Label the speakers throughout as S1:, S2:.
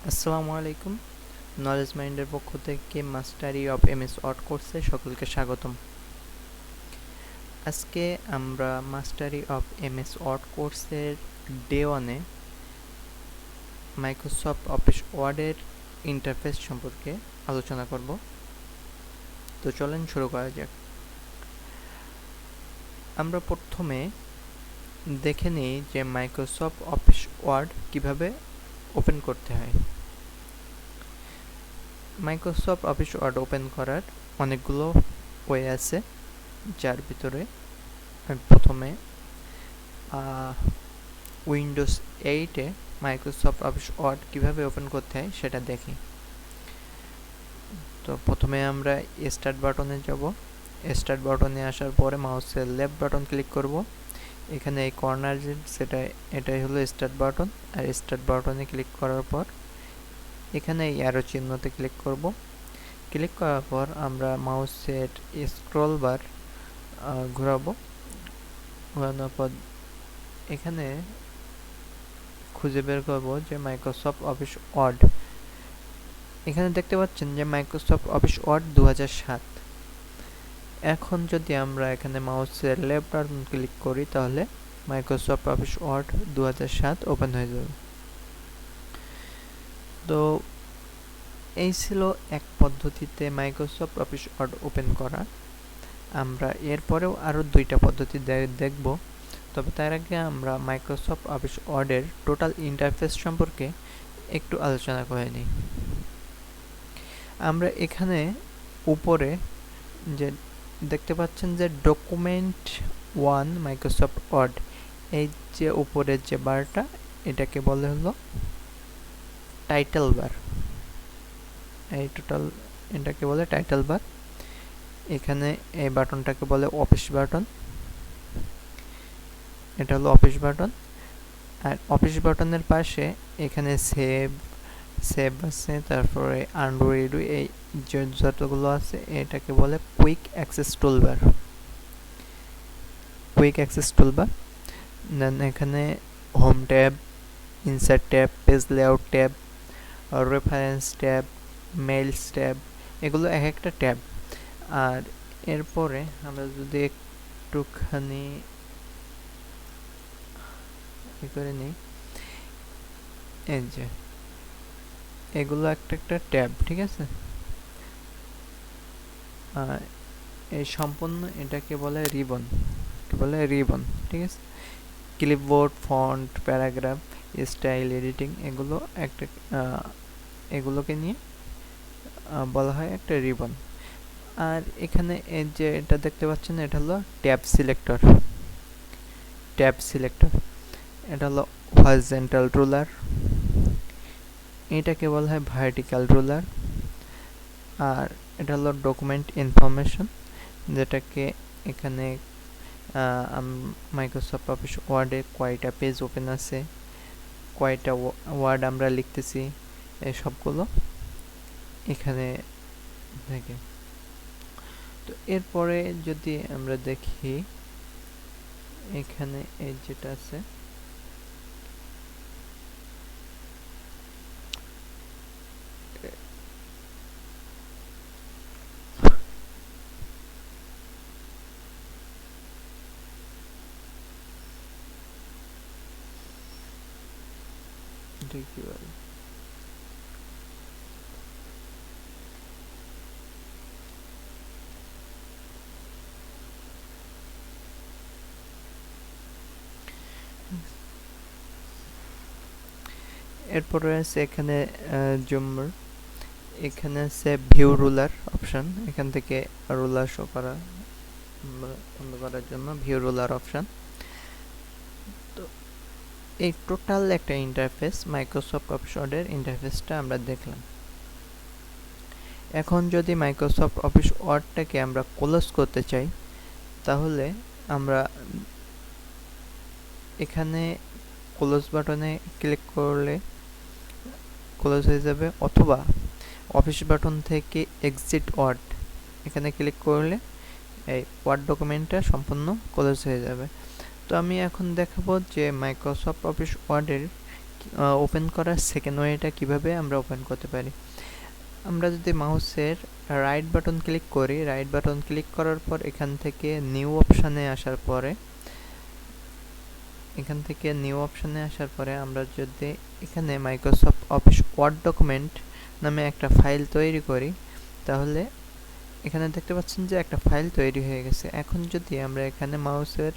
S1: আসসালামু আলাইকুম। নলেজ মাইন্ডের পক্ষ থেকে মাস্টারি অফ এমএস ওয়ার্ড কোর্সে সকলকে স্বাগতম। আজকে আমরা মাস্টারি অফ এমএস ওয়ার্ড কোর্সের ডে ওয়ানে মাইক্রোসফট অফিস ওয়ার্ডের ইন্টারফেস সম্পর্কে আলোচনা করব। তো চলেন শুরু করা যাক। আমরা প্রথমে দেখে নিই যে মাইক্রোসফট অফিস ওয়ার্ড কিভাবে ওপেন করতে হয়। মাইক্রোসফট অফিস ওয়ার্ড ওপেন করার অনেকগুলো ওয়ে আছে, যার ভিতরে প্রথমে উইন্ডোজ 8-এ মাইক্রোসফট অফিস ওয়ার্ড কীভাবে ওপেন করতে হয় সেটা দেখি। তো প্রথমে আমরা স্টার্ট বাটনে যাব। স্টার্ট বাটনে আসার পরে মাউসের লেফট বাটন ক্লিক করব। এখানে এই কর্নার এটাই হলো স্টার্ট বাটন। আর স্টার্ট বাটনে ক্লিক করার পর এখানে এই অ্যারো চিহ্নতে ক্লিক করব। ক্লিক করার পর আমরা মাউসের স্ক্রল বার ঘোরাবো। ঘোরানোর পর এখানে খুঁজে বের করব যে মাইক্রোসফট অফিস ওয়ার্ড। এখানে দেখতে পাচ্ছেন যে মাইক্রোসফট অফিস ওয়ার্ড 2007। এখন যদি আমরা এখানে মাউসের লেফট বাটন ক্লিক করি তাহলে মাইক্রোসফট অফিস ওয়ার্ড 2007 ওপেন হয়ে যাবে। তো এই ছিল এক পদ্ধতিতে মাইক্রোসফট অফিস ওয়ার্ড ওপেন করা। আমরা এরপরেও আরও দুইটা পদ্ধতি দেখব, তবে তার আগে আমরা মাইক্রোসফট অফিস ওয়ার্ডের টোটাল ইন্টারফেস সম্পর্কে একটু আলোচনা করে নিই। আমরা এখানে উপরে যে দেখতে পাচ্ছেন যে ডকুমেন্ট 1 মাইক্রোসফট ওয়ার্ড, এই যে উপরের যে বারটা এটাকে বলে হলো টাইটেল বার। এটাকে বলে টাইটেল বার। এখানে এই বাটনটাকে বলে অফিস বাটন। এটা হলো অফিস বাটন। আর অফিস বাটনের পাশে এখানে সেভ আছে, তারপরে আনডু রিডু, এই যতগুলো আছে এটাকে বলে কুইক অ্যাক্সেস টুলবার। দেন এখানে home tab, insert tab, page layout tab, reference tab, mails tab, এগুলো এক একটা ট্যাব। আর এরপরে আমরা যদি একটুখানি করে নিই, এই যে এগুলো একটা একটা ট্যাব, ঠিক আছে। এই সম্পূর্ণ এটাকে বলে রিবন, ঠিক আছে। Clipboard, font, paragraph, style, editing, এগুলো একটা এগুলোকে নিয়ে বলা হয় একটা রিবন। আর এখানে এই যে এটা দেখতে পাচ্ছেন এটা হলো ট্যাব সিলেক্টর। এটা হলো হরিজন্টাল রুলার, এটাকে বলা হয় ভার্টিক্যাল রুলার। আর এটা হলো ডকুমেন্ট ইনফরমেশন, যেটাকে এখানে মাইক্রোসফট অফিস ওয়ার্ডে কয়টা পেজ ওপেন আছে, কয়টা ওয়ার্ড আমরা লিখতেছি, এই সবগুলো এখানে থাকে। তো এরপরে যদি আমরা দেখি এখানে এই যেটা আছে, কি বলে, এরপরে আছে এখানে জুমার, এখানে আছে ভিউ রুলার অপশন। এখান থেকে রুলার শো করা বন্ধ করার জন্য ভিউ রুলার অপশন। তো এই টোটাল একটা ইন্টারফেস, মাইক্রোসফট অফিস ওয়ার্ডের ইন্টারফেসটা আমরা দেখলাম। এখন যদি মাইক্রোসফট অফিস ওয়ার্ডটাকে আমরা ক্লোজ করতে চাই তাহলে আমরা এখানে ক্লোজ বাটনে ক্লিক করলে ক্লোজ হয়ে যাবে, অথবা অফিস বাটন থেকে এক্সিট ওয়ার্ড এখানে ক্লিক করলে এই ওয়ার্ড ডকুমেন্টটা সম্পূর্ণ ক্লোজ হয়ে যাবে। তো আমি এখন দেখাবো যে মাইক্রোসফট অফিস ওয়ার্ডের ওপেন করার সেকেন্ড ওয়েটা কিভাবে আমরা ওপেন করতে পারি। আমরা যদি মাউসের রাইট বাটন ক্লিক করি, রাইট বাটন ক্লিক করার পর এখান থেকে নিউ অপশানে আসার পরে আমরা যদি এখানে মাইক্রোসফট অফিস ওয়ার্ড ডকুমেন্ট নামে একটা ফাইল তৈরি করি, তাহলে এখানে দেখতে পাচ্ছেন যে একটা ফাইল তৈরি হয়ে গেছে। এখন যদি আমরা এখানে মাউসের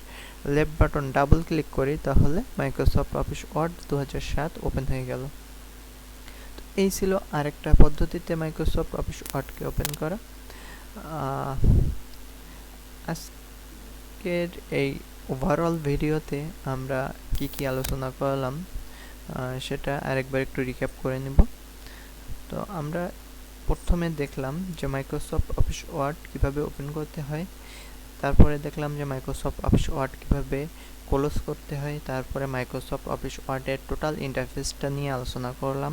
S1: লেফট বাটন ডাবল ক্লিক করি, তাহলে মাইক্রোসফট অফিস ওয়ার্ড 2007 ওপেন হয়ে গেল। তো এই ছিল আরেকটা পদ্ধতিতে মাইক্রোসফট অফিস ওয়ার্ডকে ওপেন করা। আজকের এই ওভারঅল ভিডিওতে আমরা কি আলোচনা করলাম সেটা আরেকবার একটু রিক্যাপ করে নেব। তো আমরা প্রথমে দেখলাম যে মাইক্রোসফট অফিস ওয়ার্ড কিভাবে ওপেন করতে হয়, তারপরে দেখলাম যে মাইক্রোসফট অফিস ওয়ার্ড কিভাবে ক্লোজ করতে হয়, তারপরে মাইক্রোসফট অফিস ওয়ার্ডের টোটাল ইন্টারফেসটা নিয়ে আলোচনা করলাম।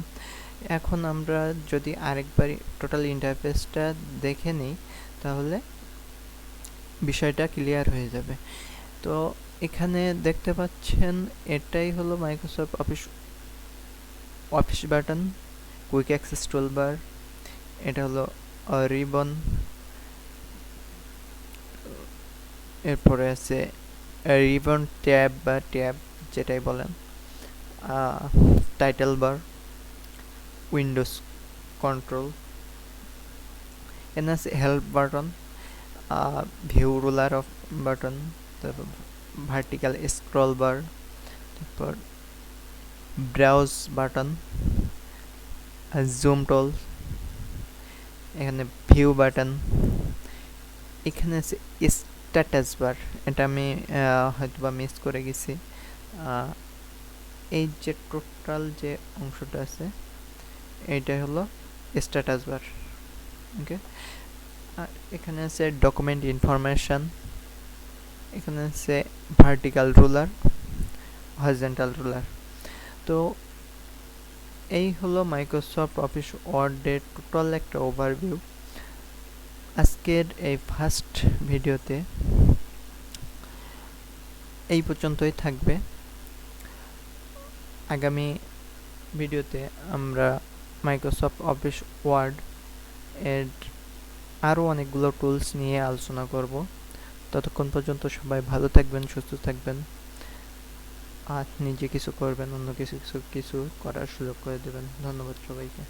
S1: এখন আমরা যদি আরেকবার টোটাল ইন্টারফেসটা দেখে নিই, তাহলে বিষয়টা ক্লিয়ার হয়ে যাবে। তো এখানে দেখতে পাচ্ছেন এটাই হলো Microsoft office button, quick access toolbar, এটা হলো রিবন, এরপরে আছে রিবন ট্যাব বা ট্যাব যেটাই বলেন, টাইটেল বার, উইন্ডোজ কন্ট্রোল, এখানে আছে help button, view ruler of button, তারপর ভার্টিক্যাল স্ক্রল বার, তারপর ব্রাউজ বাটন, জুম টুল, এখানে ভিউ বাটন, এখানে আছে স্ট্যাটাস বার, এটা আমি হয়তোবা মিস করে গেছি। এই যে টোটাল যে অংশটা আছে এইটা হলো স্ট্যাটাস বার। ওকে, আর এখানে আছে ডকুমেন্ট ইনফরমেশন, এখানে আছে ভার্টিক্যাল রুলার, হরিজন্টাল রুলার। তো এই হলো মাইক্রোসফট অফিস ওয়ার্ডের টোটাল একটা ওভারভিউ। আজকের এই ফার্স্ট ভিডিওতে এই পর্যন্তই থাকবে। আগামী ভিডিওতে আমরা মাইক্রোসফট অফিস ওয়ার্ড এর আরও অনেকগুলো টুলস নিয়ে আলোচনা করব। ততক্ষণ পর্যন্ত সবাই ভালো থাকবেন, সুস্থ থাকবেন, আর নিজে কিছু করবেন, অন্য কিছু করার সুযোগ করে দেবেন। ধন্যবাদ সবাইকে।